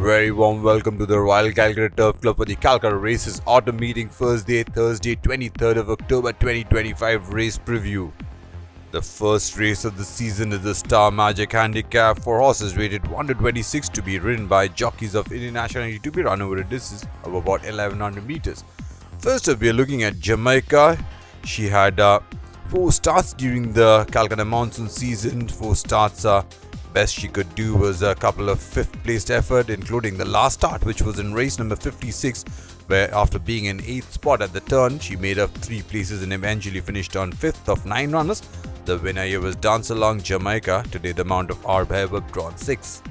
very warm welcome to the Royal Calcutta Turf Club for the Calcutta Races Autumn Meeting First Day, Thursday, 23rd of October 2025 race preview. The first race of the season is the Star Magic Handicap for horses rated 1 to 26 to be ridden by jockeys of Indian nationality to be run over a distance of about 1100 meters. First up, we are looking at Jamaica. She had 4 starts during the Calcutta monsoon season. 4 starts. Best she could do was a couple of 5th placed effort, including the last start, which was in race number 56, where after being in 8th spot at the turn, she made up 3 places and eventually finished on 5th of 9 runners. The winner here was Dance Along Jamaica, today the mount of Arbab drawn 6.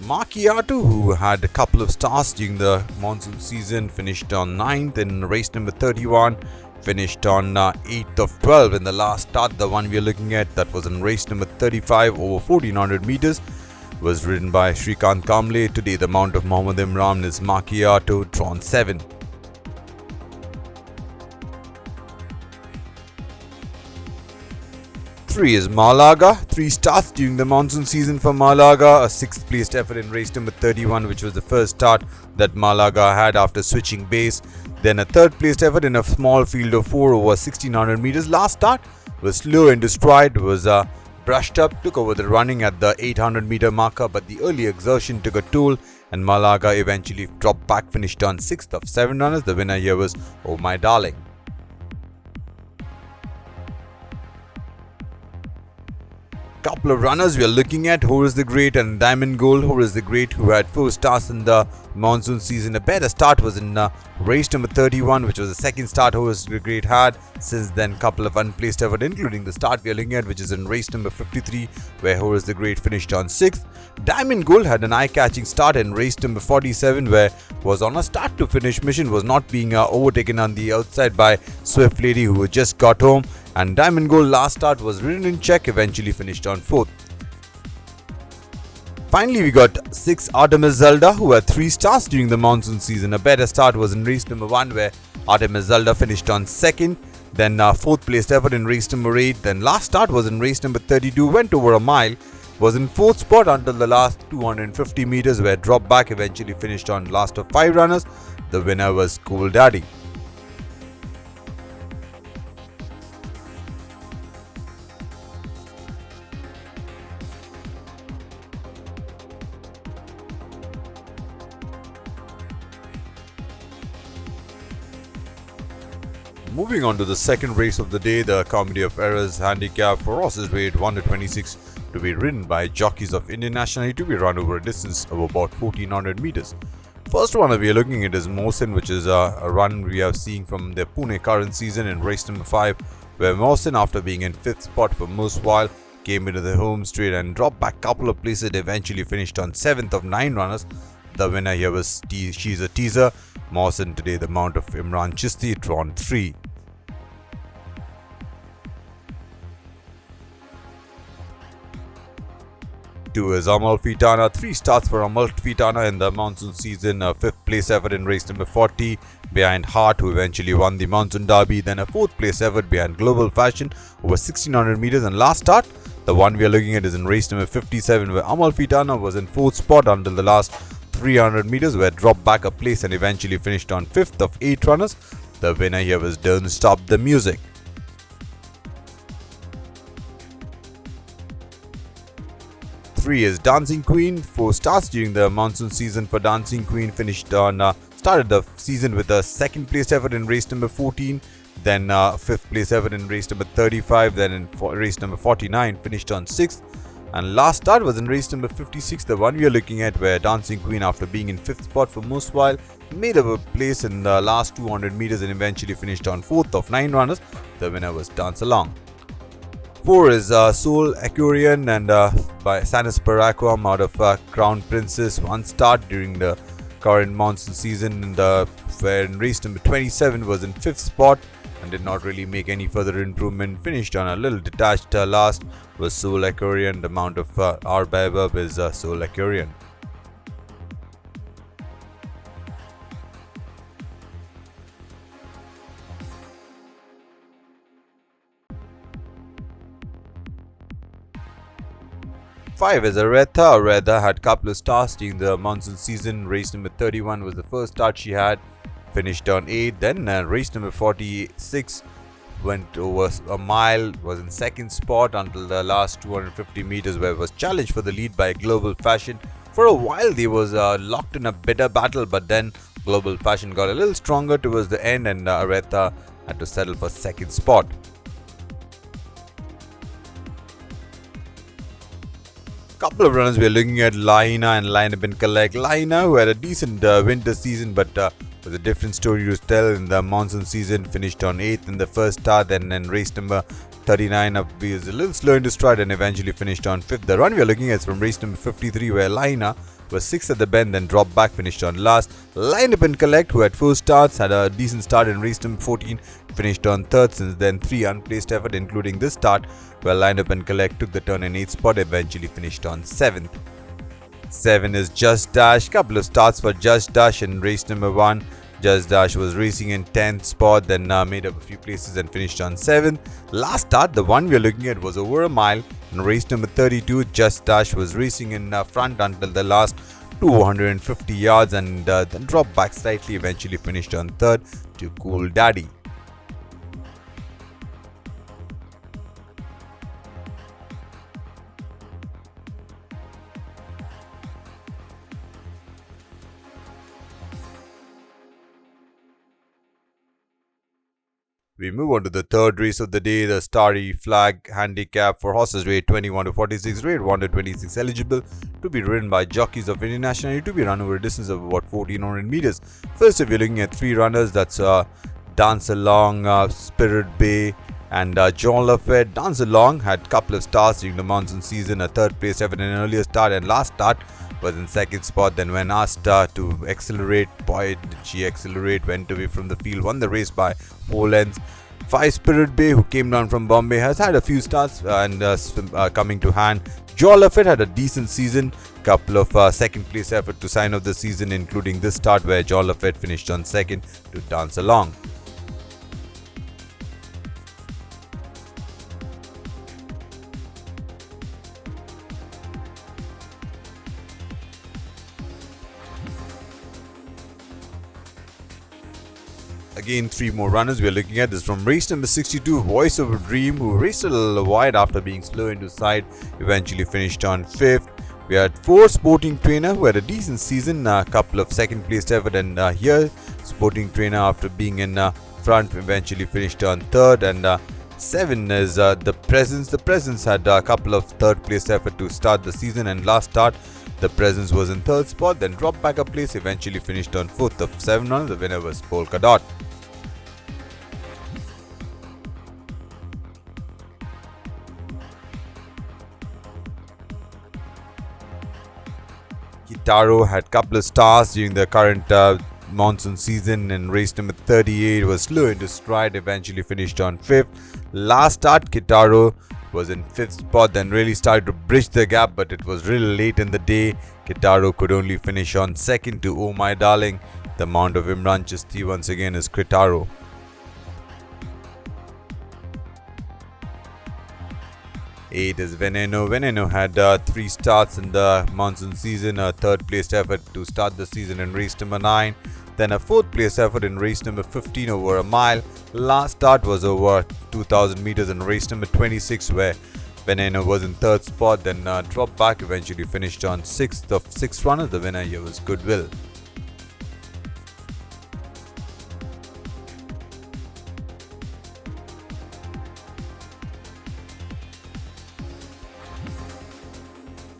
Macchiato, who had a couple of starts during the monsoon season, finished on 9th in race number 31. Finished on 8th of 12 in the last start. The one we are looking at, that was in race number 35 over 1400 meters, was ridden by Shrikant Kamble. Today the mount of Mohammad Imran is Macchiato, drawn 7. Three is Malaga. 3 starts during the monsoon season for Malaga. A 6th placed effort in race number 31, which was the first start that Malaga had after switching base. Then a 3rd placed effort in a small field of 4 over 1600 meters. Last start was slow into stride, was brushed up, took over the running at the 800 meter marker, but the early exertion took a toll and Malaga eventually dropped back, finished on 6th of 7 runners. The winner here was Oh My Darling. Couple of runners we are looking at, Horace the Great and Diamond Gold. Horace the Great, who had 4 starts in the monsoon season. A better start was in race number 31, which was the second start Horace the Great had. Since then, couple of unplaced effort, including the start we are looking at, which is in race number 53, where Horace the Great finished on 6th. Diamond Gold had an eye-catching start in race number 47, where was on a start-to-finish mission, was not being overtaken on the outside by Swift Lady, who had just got home. And Diamond Gold last start was ridden in check, eventually finished on 4th. Finally, we got 6 Artemis Zelda, who had 3 starts during the monsoon season. A better start was in race number 1, where Artemis Zelda finished on 2nd. Then 4th placed effort in race number 8. Then last start was in race number 32, went over a mile, was in 4th spot until the last 250 meters, where dropped back, eventually finished on last of 5 runners. The winner was Cool Daddy. Moving on to the second race of the day, the Comedy of Errors Handicap for horses rated 1 to 26 to be ridden by jockeys of Indian nationality to be run over a distance of about 1400 meters. First one we are looking at is Mohsin, which is a run we are seeing from the Pune current season in race number 5, where Mohsin, after being in 5th spot for most while, came into the home straight and dropped back a couple of places, eventually finished on 7th of 9 runners. The winner here was She's a Teaser. Mohsin, today the mount of Imran Chisti, drawn 3. 2 is Amalfitana. 3 starts for Amalfitana in the monsoon season. A 5th place effort in race number 40 behind Hart, who eventually won the monsoon derby. Then a 4th place effort behind Global Fashion over 1600 meters. And last start, the one we are looking at, is in race number 57, where Amalfitana was in 4th spot until the last 300 meters, where dropped back a place and eventually finished on 5th of 8 runners. The winner here was Don't Stop the Music. 3 is Dancing Queen. 4 starts during the monsoon season for Dancing Queen. Finished on started the season with a 2nd place effort in race number 14, then 5th place effort in race number 35, then in race number 49 finished on 6th, and last start was in race number 56, the one we are looking at, where Dancing Queen, after being in 5th spot for most while, made up a place in the last 200 meters and eventually finished on 4th of 9 runners. The winner was Dance Along. 4 is Soul Aquarian and by Sanis Paraquam out of Crown Princess. 1 start during the current monsoon season, where in race number 27 was in 5th spot and did not really make any further improvement. Finished on a little detached last was Soul Aquarian. The mount of Arbab is Soul Aquarian. 5 is Aretha. Aretha had couple of starts during the monsoon season. Race number 31 was the first start she had. Finished on 8. Then race number 46 went over a mile, was in second spot until the last 250 meters, where it was challenged for the lead by Global Fashion. For a while they was locked in a bitter battle, but then Global Fashion got a little stronger towards the end, and Aretha had to settle for second spot. Couple of runners we are looking at: Laina and Line Up and Collect. Laina, who had a decent winter season, but was a different story to tell in the monsoon season. Finished on 8th in the first start, then in race number 39 was a little slow into stride and eventually finished on 5th. The run we are looking at is from race number 53, where Laina was 6th at the bend, then dropped back, finished on last. Line Up and Collect, who had 4 starts, had a decent start in race number 14, finished on 3rd. Since then 3 unplaced effort, including this start where Line Up and Collect took the turn in 8th spot, eventually finished on 7th. 7 is Just Dash. Couple of starts for Just Dash in race number 1. Just Dash was racing in 10th spot, then made up a few places and finished on 7th. Last start, the one we are looking at, was over a mile. In race number 32, Just Dash was racing in front until the last 250 yards and then dropped back slightly, eventually finished on 3rd to Cool Daddy. We move on to the third race of the day, the Starry Flag Handicap for horses rated 21 to 46, rated 1 to 26, eligible to be ridden by jockeys of Indian nationality, to be run over a distance of about 1400 meters. First, if you're looking at 3 runners, that's Dance Along, Spirit Bay and John Lafayette. Dance Along had couple of starts during the monsoon season, a 3rd place effort in an earlier start, and last start was in 2nd spot. Then when asked to accelerate, boy did she accelerate, went away from the field, won the race by 4 lengths. 5 Spirit Bay, who came down from Bombay, has had a few starts and coming to hand. Joe Lafayette had a decent season, couple of 2nd place effort to sign off the season, including this start where Joe Lafayette finished on 2nd to Dance Along. Again, 3 more runners we are looking at. This from race number 62, Voice of a Dream, who raced a little wide after being slow into side, eventually finished on 5th. We had 4 Sporting Trainer, who had a decent season, a couple of 2nd place effort, and here Sporting Trainer, after being in front, eventually finished on 3rd. And 7 is The Presence. The Presence had a couple of 3rd place effort to start the season, and last start The Presence was in 3rd spot, then dropped back a place, eventually finished on 4th. Of 7 runners, the winner was Polka Dot. Kitaro had couple of stars during the current monsoon season. In race number 38 was slow into stride, eventually finished on 5th. Last start, Kitaro was in 5th spot, then really started to bridge the gap, but it was really late in the day. Kitaro could only finish on 2nd to Oh My Darling. The mount of Imran Chisti once again is Kitaro. 8 is Veneno. Veneno had 3 starts in the monsoon season, a 3rd place effort to start the season in race number 9, then a 4th place effort in race number 15 over a mile. Last start was over 2000 meters in race number 26, where Veneno was in 3rd spot, then dropped back, eventually finished on 6th. Of 6 runners, the winner here was Goodwill.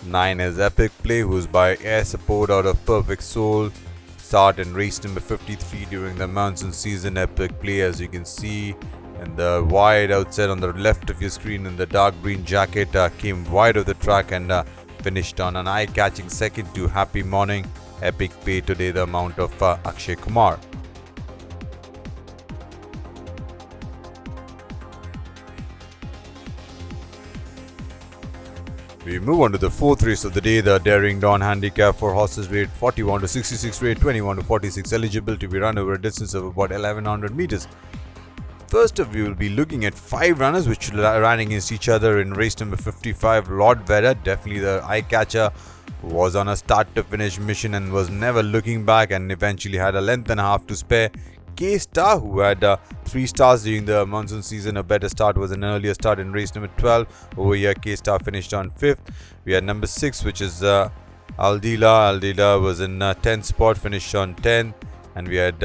Nine is Epic Play, who's by air support out of Perfect Soul. Start in race number 53 during the monsoon season. Epic Play, as you can see, and the wide outside on the left of your screen in the dark green jacket, came wide of the track and finished on an eye-catching 2nd to Happy Morning. Epic Play today the amount of Akshay Kumar. We move on to the 4th race of the day, the Daring Dawn Handicap for horses rated 41 to 66, rated 21 to 46, eligible to be run over a distance of about 1100 meters. First up, we will be looking at 5 runners which ran against each other in race number 55. Lord Vedder, definitely the eye catcher, was on a start to finish mission and was never looking back and eventually had a length and a half to spare. K-Star, who had 3 stars during the monsoon season, a better start was an earlier start in race number 12. Over here, K-Star finished on 5th. We had number 6, which is Aldila. Aldila was in 10th spot, finished on 10. And we had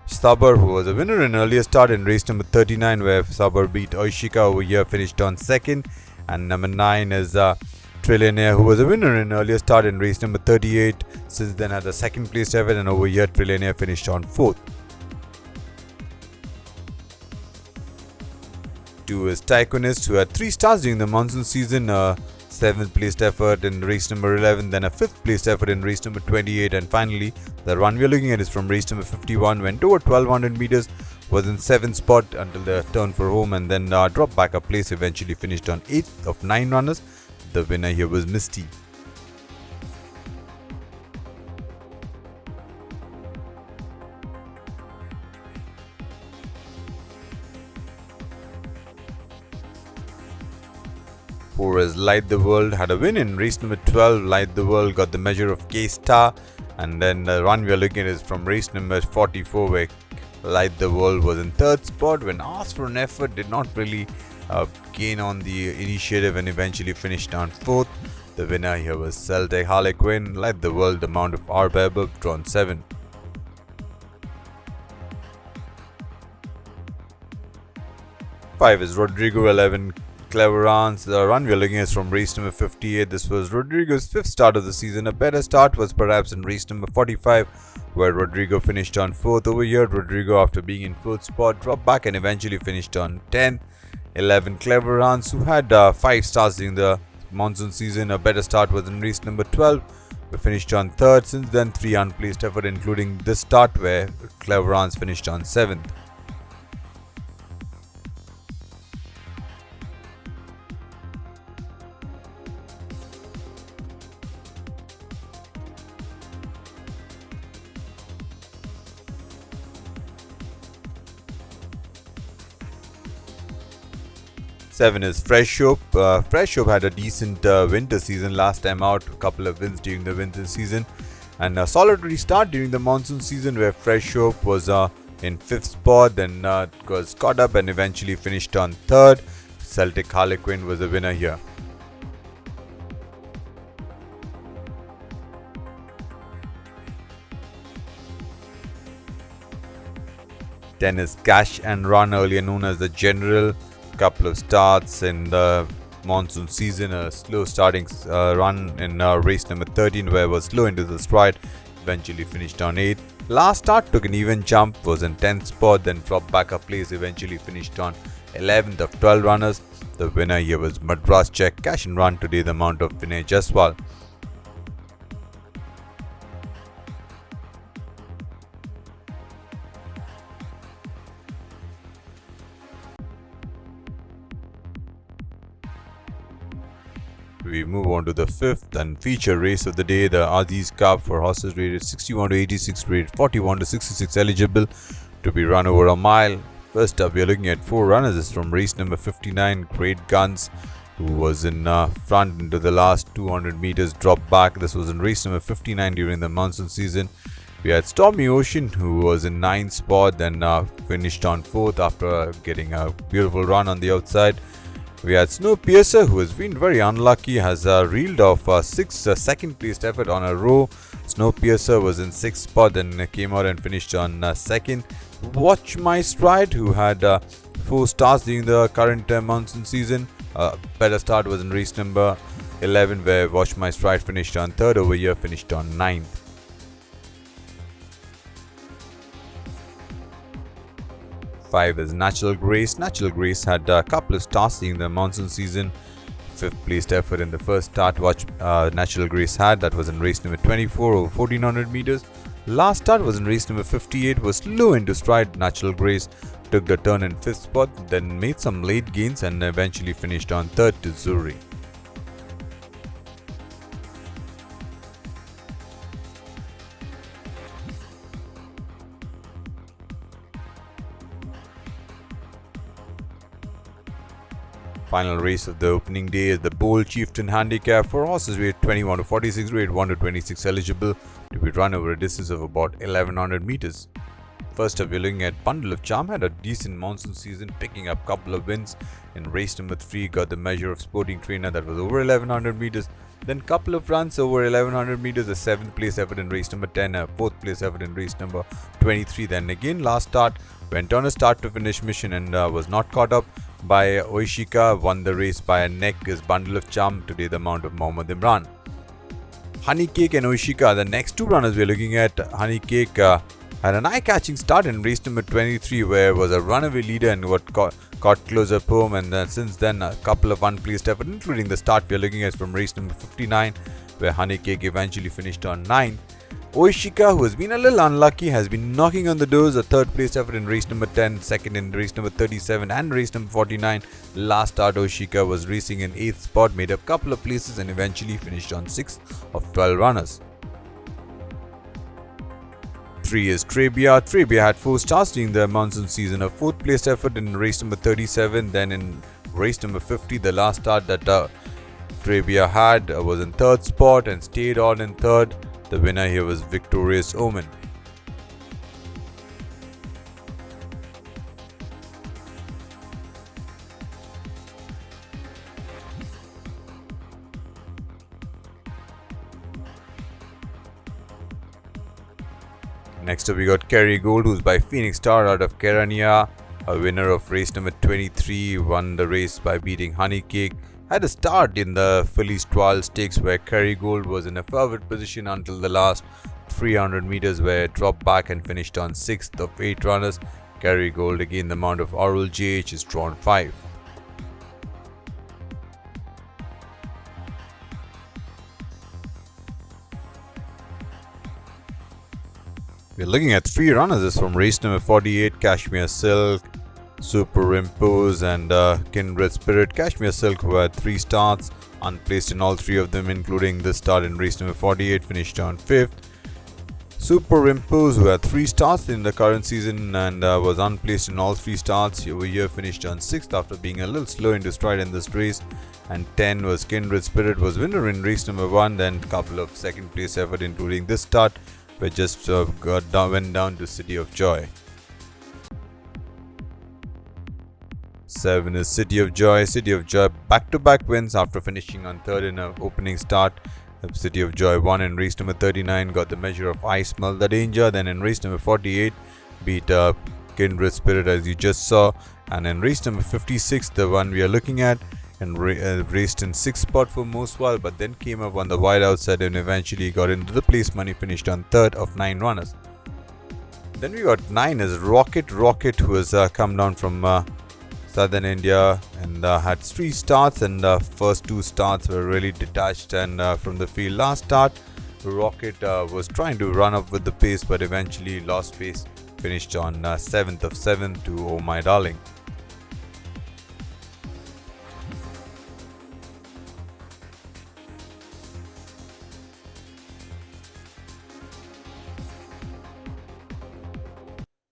Sabar, who was a winner in earlier start in race number 39, where Sabar beat Oishika. Over here, finished on 2nd. And number 9 is Trillionaire, who was a winner in earlier start in race number 38. Since then had a 2nd place effort, and over here Trillionaire finished on 4th. 2 is Tycoonist, who had 3 stars during the monsoon season. 7th placed effort in race number 11, then a 5th placed effort in race number 28, and finally the run we are looking at is from race number 51. Went over 1200 meters, was in 7th spot until the turn for home, and then dropped back a place. Eventually finished on 8th of 9 runners. The winner here was Misty. Four is Light the World, had a win in race number 12. Light the World got the measure of K-Star, and then the run we are looking at is from race number 44, where Light the World was in 3rd spot. When asked for an effort, did not really gain on the initiative and eventually finished on 4th. The winner here was Celtic Harlequin. Light the World, amount of RBAB drawn 7. Five is Rodrigo 11. Cleverance. The run we are looking at is from race number 58. This was Rodrigo's 5th start of the season. A better start was perhaps in race number 45, where Rodrigo finished on 4th. Over here, Rodrigo, after being in 4th spot, dropped back and eventually finished on 10. 11 Cleverance, who had 5 stars during the monsoon season. A better start was in race number 12, but finished on 3rd. Since then, 3 unplaced effort, including this start where Cleverance finished on 7th. Seven is Fresh Hope. Fresh Hope had a decent winter season last time out, a couple of wins during the winter season, and a solid restart during the monsoon season, where Fresh Hope was in 5th spot, then was caught up and eventually finished on 3rd. Celtic Harlequin was the winner here. Ten is Cash and Run, earlier known as the General. Couple of starts in the monsoon season, a slow starting run in race number 13, where it was slow into the stride, eventually finished on 8th. Last start took an even jump, was in 10th spot, then dropped back a place, eventually finished on 11th of 12 runners. The winner here was Madras Check. Cash and Run today, the amount of Vinay Jaswal. We move on to the 5th and feature race of the day, the Aziz Cup, for horses rated 61 to 86, rated 41 to 66, eligible to be run over a mile. First up, we are looking at 4 runners. This is from race number 59, Great Guns, who was in front into the last 200 meters, dropped back. This was in race number 59 during the monsoon season. We had Stormy Ocean, who was in 9th spot, then finished on 4th after getting a beautiful run on the outside. We had Snowpiercer, who has been very unlucky, has reeled off 6 second placed effort on a row. Snowpiercer was in 6th spot, then came out and finished on 2nd. Watch My Stride, who had 4 stars during the current monsoon season. Better start was in race number 11, where Watch My Stride finished on 3rd. Over here finished on 9th. 5 is Natural Grace. Natural Grace had a couple of stars during the monsoon season. 5th placed effort in the first start watch Natural Grace had. That was in race number 24 over 1400 meters. Last start was in race number 58. Was slow into stride. Natural Grace took the turn in 5th spot, then made some late gains and eventually finished on 3rd to Zuri. Final race of the opening day is the Bold Chieftain Handicap for horses weighed 21 to 46, grade 1 to 26, eligible to be run over a distance of about 1100 meters. First up, we're looking at Bundle of Charm. Had a decent monsoon season, picking up a couple of wins. In race number 3, got the measure of Sporting Trainer that was over 1100 meters. Then couple of runs over 1100 meters, a 7th place effort in race number 10, a 4th place effort in race number 23. Then again last start, went on a start to finish mission and was not caught up by Oishika. Won the race by a neck is Bundle of Charm, today the mount of Mohammad Imran. Honey Cake and Oishika, the next two runners we're looking at. Honey Cake had an eye-catching start in race number 23 where was a runaway leader and got closer home, and since then a couple of unplaced efforts, including the start we are looking at from race number 59 where Honey Cake eventually finished on 9. Oishika, who has been a little unlucky, has been knocking on the doors. A 3rd place effort in race number 10, 2nd in race number 37 and race number 49. Last start Oishika was racing in 8th spot, made up a couple of places and eventually finished on 6th of 12 runners. 3 is Trebia. Trebia had 4 starts during the monsoon season. A 4th place effort in race number 37. Then in race number 50, the last start that Trebia had was in 3rd spot and stayed on in 3rd. The winner here was Victorious Omen. Next up we got Kerry Gold, who's by Phoenix Star out of Kerania, a winner of race number 23, won the race by beating Honey Cake. Had a start in the Phillies 12 Stakes where Kerry Gold was in a favored position until the last 300 meters where it dropped back and finished on 6th of 8 runners. Kerry Gold, again the mount of Oral JH, is drawn 5. We're looking at 3 runners. This from race number 48, Kashmir Silk, Superimpose and Kindred Spirit. Kashmir Silk, who had 3 starts, unplaced in all 3 of them, including this start in race number 48, finished on 5th. Superimpose, who had 3 starts in the current season and was unplaced in all 3 starts over here, finished on 6th after being a little slow into stride in this race. And 10 was Kindred Spirit, was winner in race number 1, then a couple of 2nd place effort including this start, which just went down to City of Joy. 7 is City of Joy. City of Joy back-to-back wins after finishing on 3rd in an opening start. City of Joy won in race number 39, got the measure of I Smell the Danger. Then in race number 48, beat Kindred Spirit as you just saw. And in race number 56, the one we are looking at, and raced in 6th spot for most while, but then came up on the wide outside and eventually got into the place money, finished on 3rd of 9 runners. Then we got 9 is Rocket, who has come down from southern India and had 3 starts, and first 2 starts were really detached and from the field. Last start, Rocket was trying to run up with the pace but eventually lost pace, finished on 7th of 7 to Oh My Darling.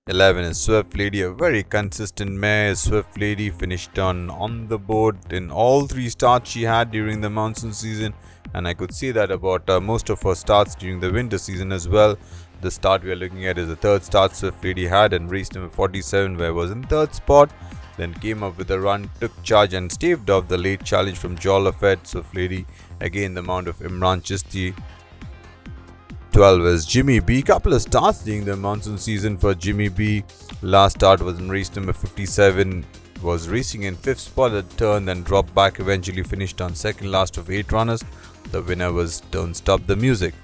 Eleven is Swift Lady, a very consistent mare. Swift Lady finished on the board in all 3 starts she had during the monsoon season, and I could say that about most of her starts during the winter season as well. The start we are looking at is the 3rd start Swift Lady had in race number 47, where was in 3rd spot, then came up with a run, took charge and staved off the late challenge from Jolafed. Swift Lady, again the mount of Imran Chisti. 12 is Jimmy B. Couple of starts during the monsoon season for Jimmy B. Last start was in race number 57. Was racing in 5th spot at turn, then dropped back, eventually finished on 2nd last of 8 runners. The winner was Don't Stop the Music.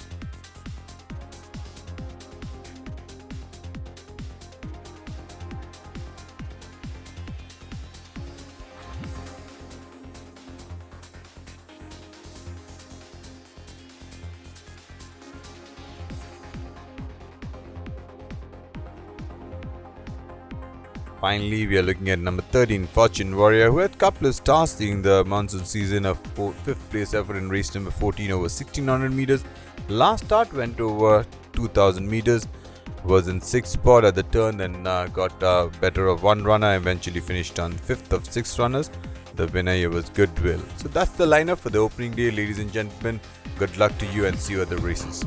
Finally, we are looking at number 13, Fortune Warrior, who had a couple of starts during the monsoon season. A 5th place effort in race number 14 over 1600 meters. Last start went over 2000 meters. Was in 6th spot at the turn, then got better of 1 runner. Eventually finished on 5th of 6 runners. The winner here was Goodwill. So that's the lineup for the opening day, ladies and gentlemen. Good luck to you and see you at the races.